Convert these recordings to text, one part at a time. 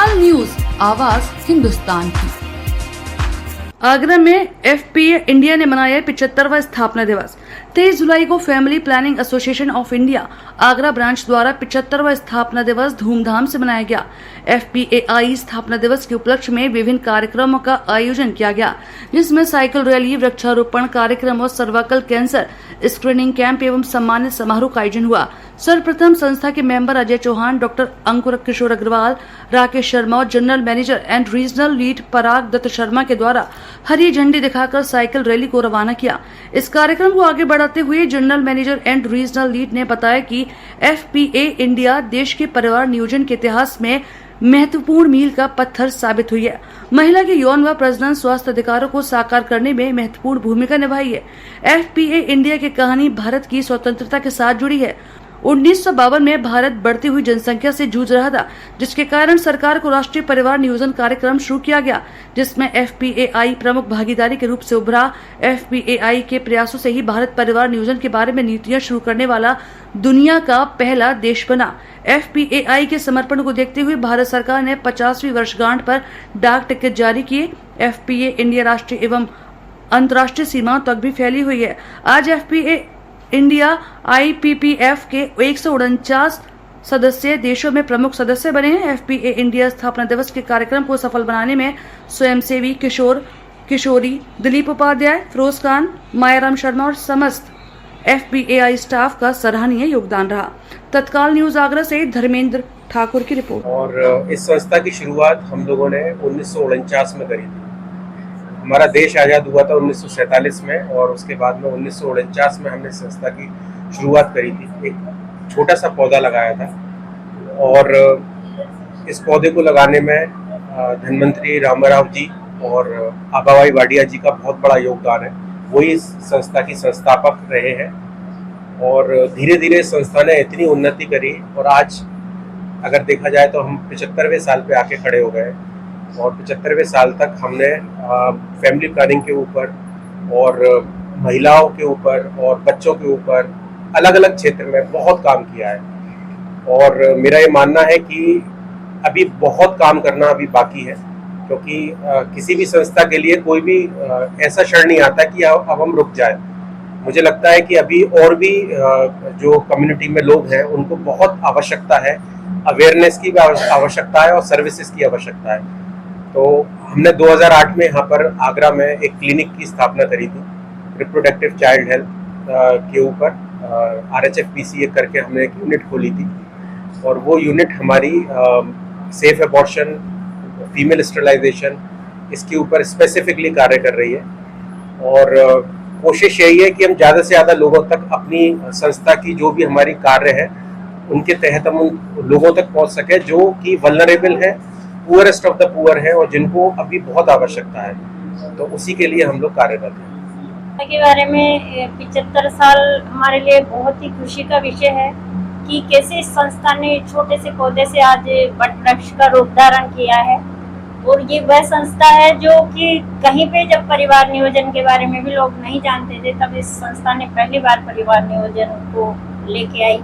तत्काल न्यूज, आवाज हिंदुस्तान की। आगरा में FPA इंडिया ने मनाया 75वां स्थापना दिवस। 23 जुलाई को family planning association of India Agra branch द्वारा 75वां स्थापना दिवस धूमधाम से मनाया गया। FPAI स्थापना दिवस के उपलक्ष्य में विभिन्न कार्यक्रमों का आयोजन किया गया, जिसमें साइकिल रैली, वृक्षारोपण कार्यक्रम और सर्वाइकल कैंसर स्क्रीनिंग कैंप एवं सम्मानित समारोह का आयोजन हुआ। सर्वप्रथम संस्था के मेंबर अजय चौहान, डॉक्टर अंकुर किशोर अग्रवाल, राकेश शर्मा और general manager and regional lead Parag Dutt Sharma के द्वारा हरी झंडी दिखाकर साइकिल रैली को रवाना किया। इस कार्यक्रम को आगे बढ़ाते हुए general manager and regional lead ने बताया कि FPA इंडिया देश के परिवार नियोजन के इतिहास में महत्वपूर्ण मील का पत्थर साबित हुई है। महिला के यौन व प्रजनन स्वास्थ्य अधिकारों को साकार करने में महत्वपूर्ण भूमिका निभाई है। FPA इंडिया की कहानी भारत की स्वतंत्रता के साथ जुड़ी है। 1952 में भारत बढ़ती हुई जनसंख्या से जूझ रहा था, जिसके कारण सरकार को राष्ट्रीय परिवार नियोजन कार्यक्रम शुरू किया गया, जिसमें FPAI प्रमुख भागीदारी के रूप से उभरा। FPAI के प्रयासों से ही भारत परिवार नियोजन के बारे में नीतियां शुरू करने वाला दुनिया का पहला देश बना। FPAI के समर्पण को देखते हुए भारत सरकार ने 50वीं वर्षगांठ पर डाक टिकट जारी किए। FPA इंडिया राष्ट्रीय एवं अंतर्राष्ट्रीय सीमाओं तक भी फैली हुई है। आज FPA इंडिया IPPF के 149 सदस्य देशों में प्रमुख सदस्य बने हैं। FPA इंडिया स्थापना दिवस के कार्यक्रम को सफल बनाने में स्वयंसेवी किशोर किशोरी, दिलीप उपाध्याय, फिरोज खान, मायाराम शर्मा और समस्त FPAI स्टाफ का सराहनीय योगदान रहा। तत्काल न्यूज आगरा से धर्मेंद्र ठाकुर की रिपोर्ट। और इस संस्था की शुरुआत हम लोगों ने 1949 में करी थी। हमारा देश आज़ाद हुआ था 1947 में और उसके बाद में 1949 में हमने संस्था की शुरुआत करी थी। एक छोटा सा पौधा लगाया था और इस पौधे को लगाने में धनवंतरी रामाराव जी और आबाबाई वाडिया जी का बहुत बड़ा योगदान है। वही इस संस्था की संस्थापक रहे हैं और धीरे धीरे संस्था ने इतनी उन्नति करी और आज अगर देखा जाए तो हम 75वें साल पे आके खड़े हो गए और 75वें साल तक हमने फैमिली प्लानिंग के ऊपर और महिलाओं के ऊपर और बच्चों के ऊपर अलग अलग क्षेत्र में बहुत काम किया है। और मेरा ये मानना है कि अभी बहुत काम करना अभी बाकी है, क्योंकि किसी भी संस्था के लिए कोई भी ऐसा क्षण नहीं आता कि अब हम रुक जाए। मुझे लगता है कि अभी और भी जो कम्युनिटी में लोग हैं उनको बहुत आवश्यकता है, अवेयरनेस की भी आवश्यकता है और सर्विसेज की आवश्यकता है। तो हमने 2008 में यहाँ पर आगरा में एक क्लिनिक की स्थापना करी थी, रिप्रोडक्टिव चाइल्ड हेल्थ के ऊपर RHFPCA करके हमने एक यूनिट खोली थी और वो यूनिट हमारी सेफ अबॉर्शन, फीमेल स्टरलाइजेशन, इसके ऊपर स्पेसिफिकली कार्य कर रही है। और कोशिश यही है कि हम ज़्यादा से ज़्यादा लोगों तक अपनी संस्था की जो भी हमारी कार्य है उनके तहत हम उन लोगों तक पहुंच सके जो कि वल्नरेबल है, पुअरेस्ट ऑफ द पुअर है और जिनको अभी बहुत आवश्यकता है। तो उसी के लिए हम लोग कार्यरत हैं। के बारे में 75 साल हमारे लिए बहुत ही खुशी का विषय है कि कैसे इस संस्था ने छोटे से पौधे से आज वट वृक्ष का रूप धारण किया है। और ये वह संस्था है जो कि कहीं पे जब परिवार नियोजन के बारे में भी लोग नहीं जानते थे, तब इस संस्था ने पहली बार परिवार नियोजन को लेके आई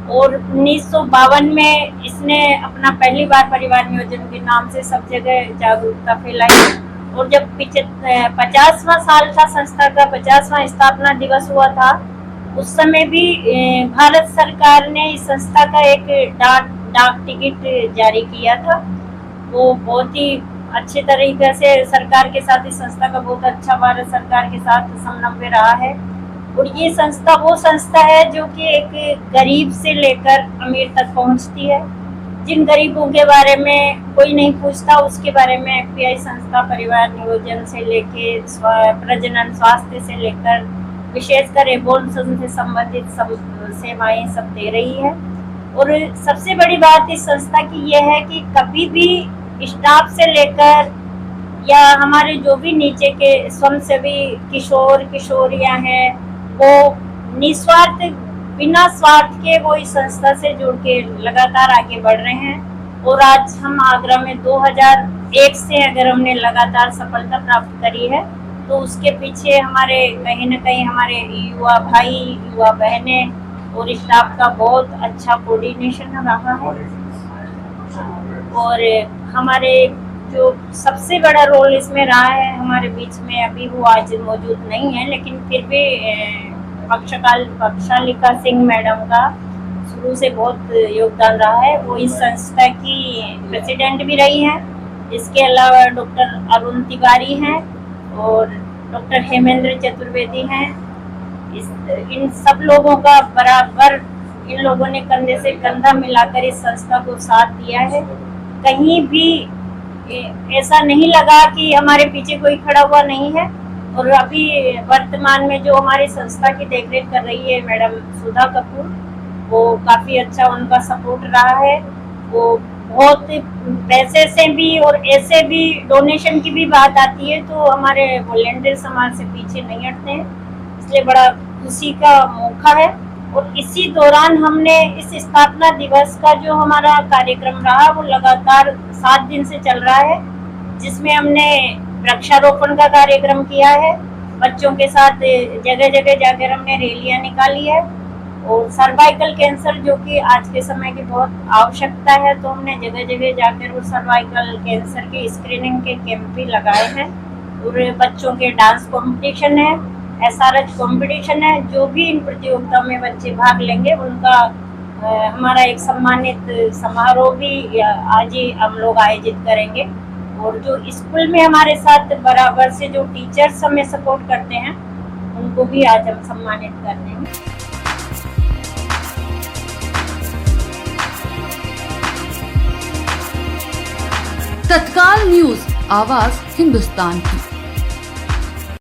और 1952 में इसने अपना पहली बार परिवार नियोजन के नाम से सब जगह जागरूकता फैलाई। और जब 50वां साल था संस्था का, 50वां स्थापना दिवस हुआ था, उस समय भी भारत सरकार ने इस संस्था का एक डाक टिकट जारी किया था। वो बहुत ही अच्छे तरीके से सरकार के साथ, इस संस्था का बहुत अच्छा भारत सरकार के साथ समन्वय रहा है। और ये संस्था वो संस्था है जो कि एक गरीब से लेकर अमीर तक पहुंचती है। जिन गरीबों के बारे में कोई नहीं पूछता, उसके बारे में FPI संस्था परिवार नियोजन से लेके प्रजनन स्वास्थ्य से लेकर विशेषकर एबॉर्शन से संबंधित सब सेवाएं सब दे रही है। और सबसे बड़ी बात इस संस्था की यह है कि कभी भी स्टाफ से लेकर या हमारे जो भी नीचे के स्वयंसेवी किशोर किशोरियां हैं, वो निस्वार्थ बिना स्वार्थ के वो इस संस्था से जुड़ के लगातार आगे बढ़ रहे हैं। और आज हम आगरा में 2001 से अगर हमने लगातार सफलता प्राप्त करी है, तो उसके पीछे हमारे कहीं न कहीं हमारे युवा भाई, युवा बहनें और स्टाफ का बहुत अच्छा कोऑर्डिनेशन रहा है। और हमारे जो सबसे बड़ा रोल इसमें रहा है, हमारे बीच में अभी वो आज मौजूद नहीं है, लेकिन फिर भी पक्षालिका सिंह मैडम का शुरू से बहुत योगदान रहा है। वो इस संस्था की प्रेसिडेंट भी रही हैं। इसके अलावा डॉक्टर अरुण तिवारी हैं और डॉक्टर हेमेंद्र चतुर्वेदी हैं। इन सब लोगों का बराबर इन लोगों ने कंधे से कंधा मिलाकर इस संस्था को साथ दिया है। कहीं भी ऐसा नहीं लगा कि हमारे पीछे कोई खड़ा हुआ नहीं है। और अभी वर्तमान में जो हमारी संस्था की देखरेख कर रही है मैडम सुधा कपूर, वो काफ़ी अच्छा उनका सपोर्ट रहा है। वो बहुत पैसे से भी और ऐसे भी डोनेशन की भी बात आती है तो हमारे वॉलंटियर समाज से पीछे नहीं हटते हैं, इसलिए बड़ा खुशी का मौका है। और इसी दौरान हमने इस स्थापना दिवस का जो हमारा कार्यक्रम रहा वो लगातार 7 दिन से चल रहा है, जिसमें हमने वृक्षारोपण का कार्यक्रम किया है। बच्चों के साथ जगह जगह जाकर हमने रैलियां निकाली है। और सर्वाइकल कैंसर जो कि आज के समय की बहुत आवश्यकता है, तो हमने जगह जगह जाकर वो सर्वाइकल कैंसर के स्क्रीनिंग के कैंप भी लगाए हैं। और बच्चों के डांस कंपटीशन है, SRH कंपटीशन है। जो भी इन प्रतियोगिता में बच्चे भाग लेंगे उनका हमारा एक सम्मानित समारोह भी आज ही हम लोग आयोजित करेंगे। और जो स्कूल में हमारे साथ बराबर से जो टीचर्स हमें सपोर्ट करते हैं उनको भी आज हम सम्मानित कर देंगे। तत्काल न्यूज, आवाज हिंदुस्तान की।